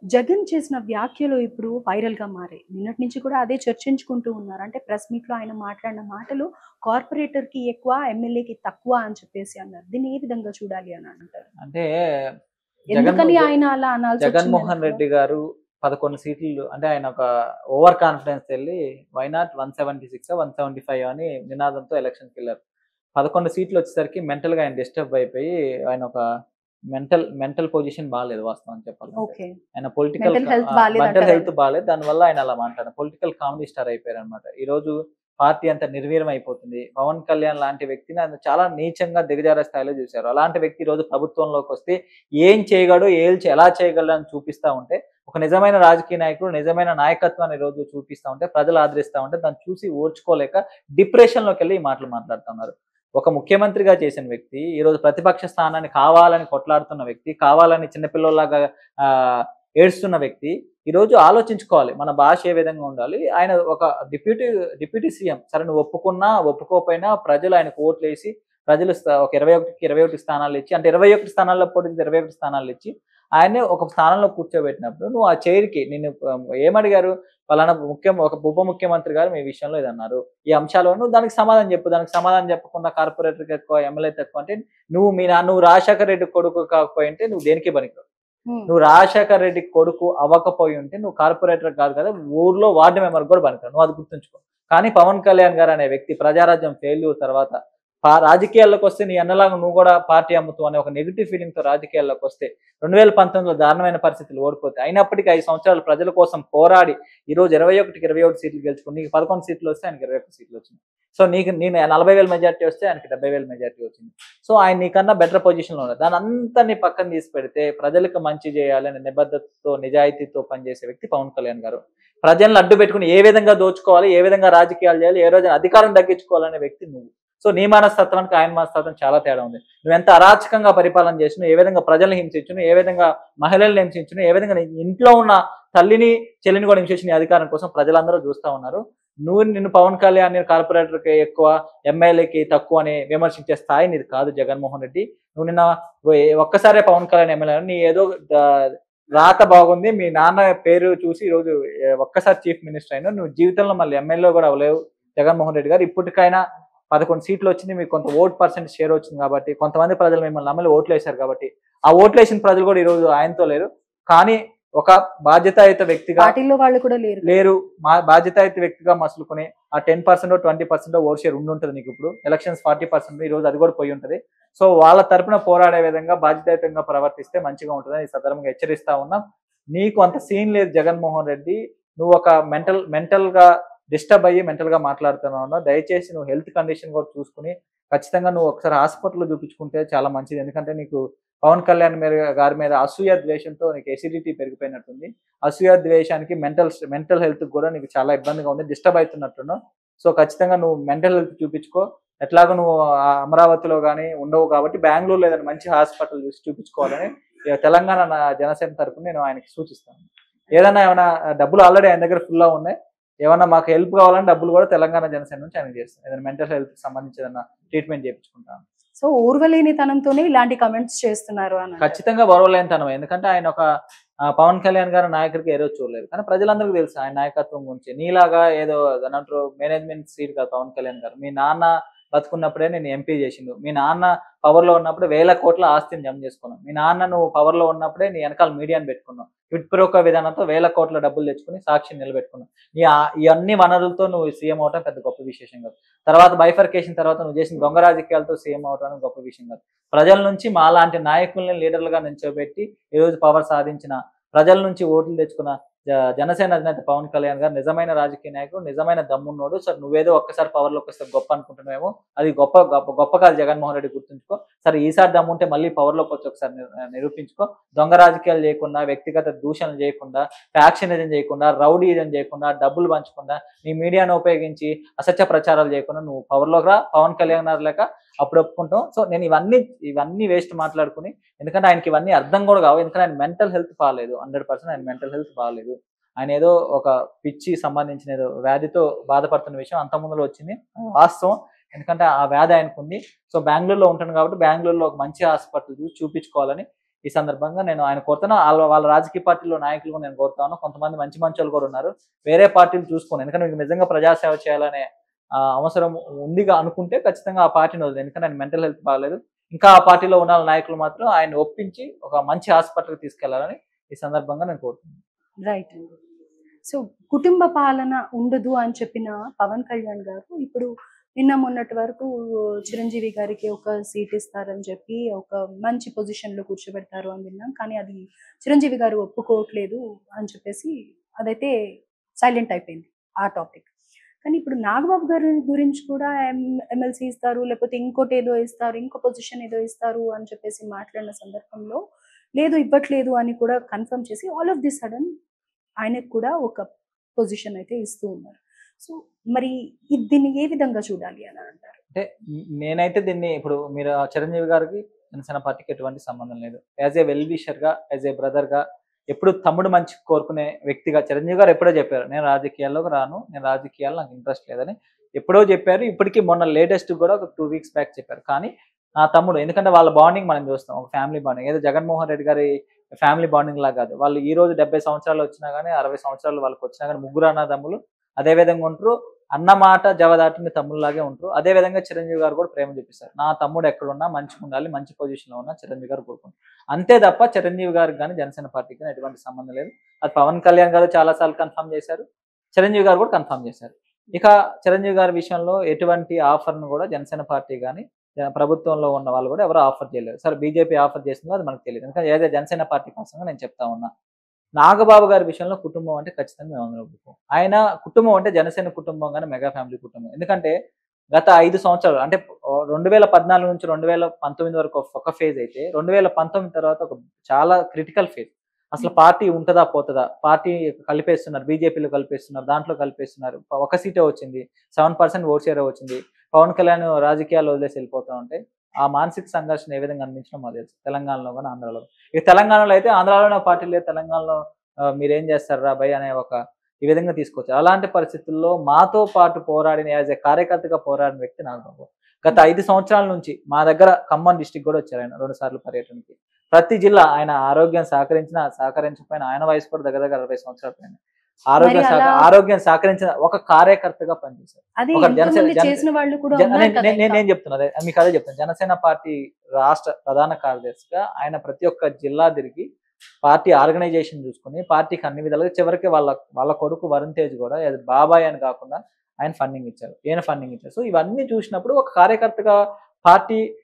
జగన్ చేసిన వ్యాఖ్యలు ఇప్పుడు వైరల్‌గా మారాయి. నిన్నటి నుంచి కూడా అదే చర్చించుకుంటూ ఉన్నారు. అంటే ప్రెస్ మీట్‌లో ఆయన మాట్లాడిన మాటలు కార్పొరేటర్‌కి ఎక్కువ, ఎమ్మెల్యేకి తక్కువ అని చెప్పేసి అన్నారు. దీన్ని ఏ విధంగా చూడాలి అని అంటారు? అంటే జగన్ ఎందుకని జ ఆయన అలా అనాల్సొచ్చింది జగన్మోహన్ అంటారు? రెడ్డి గారు 11 సీట్లు అంటే ఆయన ఒక ఓవర్ కాన్ఫిడెన్స్ ఎళ్లి వై నాట్ 176 175 అని నినాదంతో ఎలక్షన్‌కెళ్లారు. 11 సీట్లు వచ్చేసరికి మెంటల్‌గా ఆయన డిస్టర్బ్ అయిపోయి ఆయన ఒక మెంటల్ పొజిషన్ బాలేదు వాస్తవం చెప్పాలంటే. ఓకే. ఆయన మెంటల్ హెల్త్ మెంటల్ బాలేదంటారు హెల్త్ ఆయనకి. బాలేదు. దానివల్ల ఆయన అలా మాట్లాడారు. పొలిటికల్ కామెడీ స్టార్ అయిపోయారన్నమాట. ఈరోజు పార్టీ అంతా నిర్వీర్యం అయిపోతుంది. పవన్ కళ్యాణ్ లాంటి వ్యక్తిని ఆయన చాలా నీచంగా దిగజారే స్థాయిలో చూసారు. అలాంటి వ్యక్తి ఈరోజు ప్రభుత్వంలోకొస్తే ఏం చేయగలడో, ఎలా చేయగలడో అని చూపిస్తా ఉంటే, ఒక నిజమైన రాజకీయ నాయకుడు, నిజమైన నాయకత్వాన్ని ఈరోజు చూపిస్తా ఉంటే, ప్రజలు ఆదరిస్తా ఉంటే, దాన్ని చూసి ఓర్చుకోలేక డిప్రెషన్‌లోకెళ్ళి ఈ మాటలు మాట్లాడుతున్నారు. ఒక ముఖ్యమంత్రిగా చేసిన వ్యక్తి, ఈరోజు ప్రతిపక్ష స్థానాన్ని కావాలని కొట్లాడుతున్న వ్యక్తి, కావాలని చిన్న పిల్లోల్లాగా ఆహ్, ఏడుస్తున్న వ్యక్తి, ఈరోజు ఆలోచించుకోవాలి. మన భాష ఏ విధంగా ఉండాలి. ఆయన ఒక డిప్యూటీ డిప్యూటీ సీఎం. సరే నువ్వు ఒప్పుకున్నా, ఒప్పుకోకపోయినా ప్రజలు ఆయనకు ఓట్లేసి, ప్రజలు ఒక 21కి 21 స్థానాలిచ్చి అంటే 21 స్థానాల్లో పోటీకి 21 స్థానాలిచ్చి, ఆయన్నే ఒక స్థానంలో కూర్చోబెట్టినప్పుడు నువ్వు ఆ చైర్‌కి నిన్ను ఏమడిగారు? పలానా ఒక ఉప ముఖ్యమంత్రి గారు మీ విషయంలో ఇదన్నారు. ఈ అంశాలు నువ్వు దానికి సమాధానం చెప్పు. దానికి సమాధానం చెప్పకుండా కార్పొరేటర్‌కి ఎక్కువ, ఎమ్మెల్యే తక్కువ అంటే నువ్వు రాజశేఖర రెడ్డి కొడుకు కాకపోయుంటే నువ్వు దేనికి పనికిరావు. హ్మ్. నువ్వు రాజశేఖర రెడ్డి కొడుకు అవ్వకపోయుంటే నువ్వు కార్పొరేటర్ కాదు కదా! ఊర్లో వార్డ్ మెంబర్‌కి కూడా పనికిరావు. నువ్వు అది గుర్తుంచుకో. కానీ పవన్ కళ్యాణ్ గారు అనే వ్యక్తి ప్రజారాజ్యం ఫెయిల్యూర్ తర్వాత రాజకీయాల్లోకొస్తే నీ అన్నలాగా నువ్వు కూడా పార్టీ అమ్ముతావు అనే ఒక నెగెటివ్ ఫీలింగ్‌తో రాజకీయాల్లోకొస్తే 2019లో దారుణమైన పరిస్థితులు ఓడిపోతే అయినప్పటికీ 5 సంవత్సరాలు ప్రజల కోసం పోరాడి ఈరోజు 21కి 21 సీట్లు గెలుచుకొని నీకు 11 సీట్లు వస్తే ఆయనకి 21 సీట్లు వచ్చినాయి. సో నేను 40,000 మెజారిటీ వస్తే ఆయనకి 70,000 మెజారిటీ వచ్చింది. సో ఆయన నీకన్నా బెటర్ పొజిషన్‌లో ఉన్నారు. దానంతటిని పక్కన తీసి పెడితే ప్రజలకు మంచి చేయాలని నిబద్ధతతో, నిజాయితీతో పనిచేసే వ్యక్తి పవన్ కళ్యాణ్ గారు. ప్రజలను అడ్డు పెట్టుకొని ఏ విధంగా దోచుకోవాలి, ఏ విధంగా రాజకీయాలు చేయాలి, ఏ రోజున అధికారం దక్కించుకోవాలనే వ్యక్తి నువ్వు. సో నీ మనస్తత్వానికి ఆయన మనస్తత్వం చాలా తేడా ఉంది. నువ్వెంత అరాచకంగా పరిపాలన చేసినావు, ఏ విధంగా ప్రజల్ని హింసించును, ఏ విధంగా మహిళల్ని హింసించును, ఏ విధంగా నీ ఇంట్లో ఉన్న తల్లిని, చెల్లిని కూడా హింసించి నీ అధికారం కోసం ప్రజలందరూ చూస్తా ఉన్నారు. నిన్ను పవన్ కళ్యాణ్ కార్పొరేటర్‌కి ఎక్కువ, ఎమ్మెల్యేకి తక్కువ అని విమర్శించే స్థాయి నీది కాదు జగన్మోహన్ రెడ్డి. నువ్వు నిన్న ఒక్కసారే పవన్ కళ్యాణ్ ఎమ్మెల్యే నీ ఏదో రాత బాగుంది. మీ నాన్న పేరు చూసి ఈరోజు ఒక్కసారి చీఫ్ మినిస్టర్ అయినావు. నువ్వు జీవితంలో మళ్ళీ ఎమ్మెల్యే కూడా అవ్వలేవు జగన్మోహన్ రెడ్డి గారు. ఇప్పటికైనా 11 సీట్లు వచ్చింది. మీకు కొంత ఓట్ పర్సెంట్ షేర్ వచ్చింది కాబట్టి, కొంతమంది ప్రజలు మిమ్మల్ని నమ్మి ఓట్లేశారు కాబట్టి, ఆ ఓట్లేసిన ప్రజలు కూడా ఈరోజు ఆయనతో లేరు. కానీ ఒక బాధ్యతాయుత వ్యక్తిగా పార్టీలో వాళ్ళు కూడా లేరు కదా! లేరు. మా బాధ్యతాయుత వ్యక్తిగా మసులుకొని ఆ 10% 20% ఓట్ షేర్ ఉండుంటది నీకిప్పుడు. ఎలక్షన్స్ 40% ఈరోజు అది కూడా పోయి ఉంటది. సో వాళ్ళ తరపున పోరాడే విధంగా బాధ్యతాయుతంగా ప్రవర్తిస్తే మంచిగా ఉంటదని ఈ సందర్భంగా హెచ్చరిస్తా ఉన్నాం. నీకు అంత సీన్ లేదు జగన్మోహన్ రెడ్డి. నువ్వు ఒక మెంటల్‌గా డిస్టర్బ్ అయ్యి మెంటల్‌గా మాట్లాడుతున్నావు. దయచేసి నువ్వు హెల్త్ కండిషన్ కూడా చూసుకొని ఖచ్చితంగా నువ్వు ఒకసారి హాస్పిటల్‌లో చూపించుకుంటే చాలా మంచిది. ఎందుకంటే నీకు పవన్ కళ్యాణ్ గారి మీద అసూయ ద్వేషంతో నీకు ఎసిడిటీ పెరిగిపోయినట్టుంది. అసూయ ద్వేషానికి మెంటల్ హెల్త్‌కి కూడా నీకు చాలా ఇబ్బందిగా ఉంది. డిస్టర్బ్ అయితున్నట్టున్నావు. సో ఖచ్చితంగా నువ్వు మెంటల్ హెల్త్ చూపించుకో. ఎట్లాగో నువ్వు అమరావతిలో గాని ఉండవు కాబట్టి బెంగుళూరులో ఏదైనా మంచి హాస్పిటల్ చూసి చూపించుకోవాలని తెలంగాణ జనసేన తరపున నేను ఆయనకి సూచిస్తాను. ఏమన్నా డబ్బులు ఆల్రెడీ ఆయన దగ్గర ఫుల్‌గా ఉన్నాయి. ఏమన్నా మాకు హెల్ప్ కావాలంటే డబ్బులు కూడా తెలంగాణ జనసేన నుంచి ఆయనకి చేస్తాం. ఏదైనా మెంటల్ హెల్త్‌కి సంబంధించి ఏదైనా ట్రీట్మెంట్ చేపించుకుంటాను. సో ఓర్వలేనితనంతోనే ఇలాంటి కామెంట్స్ చేస్తున్నారు అని అంటారు. ఖచ్చితంగా ఓర్వలేనితనం. ఎందుకంటే ఆయన ఒక పవన్ కళ్యాణ్ గారి నాయకుడికి ఏ రోజు చూడలేదు. కానీ ప్రజలందరికీ తెలుసు ఆయన నాయకత్వం గురించి. నీలాగా ఏదో దాన్నంటారు మేనేజ్‌మెంట్ సీట్ కాదు పవన్ కళ్యాణ్ గారు. మీ నాన్న బతికున్నప్పుడే నిన్ను ఎంపీ చేసిండు. మీ నాన్న పవర్‌లో ఉన్నప్పుడు వేల కోట్ల ఆస్తిని జమ చేసుకున్నావు. మీ నాన్న నువ్వు పవర్‌లో ఉన్నప్పుడే నీ వెనకాల మీడియాని పెట్టుకున్నావు. క్విడ్ ప్రో కో విధానంతో వేల కోట్ల డబ్బులు తెచ్చుకొని సాక్షిని నిలబెట్టుకున్నావు. ఈ అన్ని వనరులతో నువ్వు సీఎం అవ్వటం పెద్ద గొప్ప విశేషం కాదు. తర్వాత బైఫర్కేషన్ తర్వాత నువ్వు చేసిన దొంగ రాజకీయాలతో సీఎం అవ్వటం గొప్ప విషయం కాదు. ప్రజల నుంచి మాలాంటి నాయకుల్ని లీడర్లుగా నిల్చోబెట్టి ఈరోజు పవర్ సాధించిన, ప్రజల నుంచి ఓట్లు తెచ్చుకున్న జనసేన అధినేత పవన్ కళ్యాణ్ గారు నిజమైన రాజకీయ నాయకుడు, నిజమైన దమ్మున్నోడు. సరే నువ్వేదో ఒక్కసారి పవర్‌లోకి వస్తే గొప్ప అనుకుంటున్నావేమో. అది గొప్ప కాదు జగన్మోహన్ రెడ్డి గుర్తుంచుకో. సరే ఈసారి దమ్ముంటే మళ్ళీ పవర్‌లోకి వచ్చి ఒకసారి నిరూపించుకో. దొంగ రాజకీయాలు చేయకుండా, వ్యక్తిగత దూషణలు చేయకుండా, ఫ్యాక్షనిజం చేయకుండా, రౌడీయిజం చేయకుండా, డబ్బులు పంచకుండా, నీ మీడియాను ఉపయోగించి అసత్య ప్రచారాలు చేయకుండా నువ్వు పవర్‌లోకి రా. పవన్ కళ్యాణ్ గారు లెక్క అప్పుడు ఒప్పుకుంటాం. సో నేను ఇవన్నీ వేస్ట్ మాట్లాడుకొని, ఎందుకంటే ఆయనకి ఇవన్నీ అర్థం కూడా కావు. ఎందుకంటే ఆయన మెంటల్ హెల్త్ బాలేదు. 100% ఆయన మెంటల్ హెల్త్ బాలేదు. ఆయన ఏదో ఒక పిచ్చి సంబంధించిన ఏదో వ్యాధితో బాధపడుతున్న విషయం అంతకుముందులో వచ్చింది. వాస్తవం. ఎందుకంటే ఆ వ్యాధి ఆయనకుంది. సో బెంగుళూరులో ఉంటాను కాబట్టి బెంగుళూరులో ఒక మంచి హాస్పిటల్ చూసి చూపించుకోవాలని ఈ సందర్భంగా నేను ఆయన కోరుతాను. వాళ్ళ రాజకీయ పార్టీలో నాయకులు కూడా నేను కోరుతాను. కొంతమంది మంచి మంచోళ్ళు కూడా ఉన్నారు. వేరే పార్టీలు చూసుకోండి. ఎందుకంటే మీకు నిజంగా ప్రజాసేవ చేయాలనే అవసరం ఉందిగా అనుకుంటే ఖచ్చితంగా ఆ పార్టీని వదిలేయండి. ఎందుకంటే ఆయన మెంటల్ హెల్త్ బాగాలేదు. ఇంకా ఆ పార్టీలో ఉన్న నాయకులు మాత్రం ఆయన్ని ఒప్పించి ఒక మంచి హాస్పిటల్‌కి తీసుకెళ్లాలని ఈ సందర్భంగా నేను కోరుతున్నాను. రైట్ అండి. సో, కుటుంబ పాలన ఉండదు అని చెప్పిన పవన్ కళ్యాణ్ గారు ఇప్పుడు నిన్న మొన్నటి వరకు చిరంజీవి గారికి ఒక సీట్ ఇస్తారని చెప్పి ఒక మంచి పొజిషన్‌లో కూర్చోబెడతారు అని విన్నాం. కానీ అది చిరంజీవి గారు ఒప్పుకోవట్లేదు అని చెప్పేసి అదైతే సైలెంట్ అయిపోయింది ఆ టాపిక్. కానీ ఇప్పుడు నాగబాబు గారి గురించి కూడా ఎమ్మెల్సీ ఇస్తారు, లేకపోతే ఇంకోటేదో ఇస్తారు, ఇంకో పొజిషన్ ఏదో ఇస్తారు అని చెప్పేసి మాట్లాడిన సందర్భంలో లేదు ఇవ్వట్లేదు అని కూడా కన్ఫర్మ్ చేసి ఆల్ ఆఫ్ ది సడన్ ఆయనకు కూడా ఒక పొజిషన్ అయితే ఇస్తూ ఉన్నారు. సో, మరి దీన్ని ఏ విధంగా చూడాలి అని అంటారు? అంటే నేనైతే దీన్ని ఇప్పుడు మీరు చిరంజీవి గారికి జనసేన పార్టీకి ఎటువంటి సంబంధం లేదు. యాజ్ ఏ వెల్ విషర్‌గా, యాజ్ ఏ బ్రదర్‌గా ఎప్పుడు తమ్ముడు మంచి కోరుకునే వ్యక్తిగా చిరంజీవి గారు ఎప్పుడో చెప్పారు. నేను రాజకీయాల్లోకి రాను. నేను రాజకీయాల్లో నాకు ఇంట్రెస్ట్ లేదని ఎప్పుడో చెప్పారు. ఇప్పటికి మొన్న లేటెస్ట్ కూడా ఒక 2 వీక్స్ బ్యాక్ చెప్పారు. కానీ నా తమ్ముడు ఎందుకంటే వాళ్ళ బాండింగ్ మనం చూస్తాం. ఒక ఫ్యామిలీ బాండింగ్. ఏదో జగన్మోహన్ రెడ్డి గారి ఫ్యామిలీ బాండింగ్ లాగా కాదు. వాళ్ళు ఈ రోజు 70 సంవత్సరాలు వచ్చినా గాని, 60 సంవత్సరాలు వాళ్ళకొచ్చినా గాని ముగ్గురు అన్నదమ్ములు అదే విధంగా ఉంటరు. అన్న మాట జవదాటిన తమ్ముళ్ళలాగే ఉంటారు. అదే విధంగా చిరంజీవి గారు కూడా ప్రేమ చూపిస్తారు. నా తమ్ముడు ఎక్కడున్నా మంచిగుండాలి, మంచి పొజిషన్‌లో ఉన్నా చిరంజీవి గారు కోరుకుంటారు. అంతే తప్ప చిరంజీవి గారికి గాని, జనసేన పార్టీకి గాని ఎటువంటి సంబంధం లేదు. అది పవన్ కళ్యాణ్ గారు చాలా సార్లు కన్ఫర్మ్ చేశారు. చిరంజీవి గారు కూడా కన్ఫర్మ్ చేశారు. ఇక చిరంజీవి గారి విషయంలో ఎటువంటి ఆఫర్‌ను కూడా జనసేన పార్టీ గాని, ప్రభుత్వంలో ఉన్న వాళ్ళు కూడా ఎవరు ఆఫర్ చేయలేదు. సరే బీజేపీ ఆఫర్ చేసిందో అది మనకు తెలీదు. ఎందుకంటే ఏదో జనసేన పార్టీ కోసంగా నేను చెప్తా ఉన్నా. నాగబాబు గారి విషయంలో కుటుంబం అంటే ఖచ్చితంగా మేమందరం ఒప్పుకోం. ఆయన కుటుంబం అంటే జనసేన కుటుంబం గాని, మెగా ఫ్యామిలీ కుటుంబం. ఎందుకంటే గత 5 సంవత్సరాలు అంటే 2014 నుంచి 2019 వరకు ఒక ఫేజ్ అయితే 2019 తర్వాత ఒక చాలా క్రిటికల్ ఫేజ్. అసలు పార్టీ ఉంటదా? పోతదా? పార్టీ కలిపేస్తున్నారు. బీజేపీలో కలిపేస్తున్నారు. దాంట్లో కలిపేస్తున్నారు. ఒక సీటే వచ్చింది. 7% ఓట్ షేరే వచ్చింది. పవన్ కళ్యాణ్ రాజకీయాల్లో వదిలేసి వెళ్ళిపోతా ఉంటే ఆ మానసిక సంఘర్షణ ఏ విధంగా అనిపించినా మాకు తెలుసు. తెలంగాణలో గాని, ఆంధ్రాలో గాని. ఇక తెలంగాణలో అయితే ఆంధ్రాలోనే పార్టీ లేదు. తెలంగాణలో మీరేం చేస్తార్రా భయ్ అనే ఒక ఈ విధంగా తీసుకొచ్చారు. అలాంటి పరిస్థితుల్లో మాతో పాటు పోరాడిన యాజ్ ఏ కార్యకర్తగా పోరాడిన వ్యక్తి నాగబాబు. గత 5 సంవత్సరాల నుంచి మా దగ్గర ఖమ్మం డిస్ట్రిక్ట్ కూడా వచ్చారు ఆయన 2 సార్లు పర్యటనకి. ప్రతి జిల్లా ఆయన ఆరోగ్యం సహకరించినా, సహకరించకపోయినా ఆయన వయసు కూడా దగ్గర దగ్గర 60 సంవత్సరాల పైన. ఆరోగ్యం సహకరించిన ఒక కార్యకర్తగా పనిచేశారు. అది ఒక ఇంతకుముందు చేసిన వాళ్ళు కూడా ఉన్నారు కదా ఇంకా. నేను చెప్తున్నా మీకు అదే చెప్తాను. జనసేన పార్టీ రాష్ట్ర ప్రధాన కార్యదర్శిగా ఆయన ప్రతి ఒక్క జిల్లా తిరిగి పార్టీ ఆర్గనైజేషన్ చూసుకొని పార్టీకి అన్ని విధాలుగా చివరికి వాళ్ళ కొడుకు వరుణ్ తేజ్ కూడా బాబాయ్ అని కాకుండా ఆయన ఫండింగ్ ఇచ్చారు. ఈయన ఫండింగ్ ఇచ్చారు. సో ఇవన్నీ చూసినప్పుడు ఒక కార్యకర్తగా పార్టీ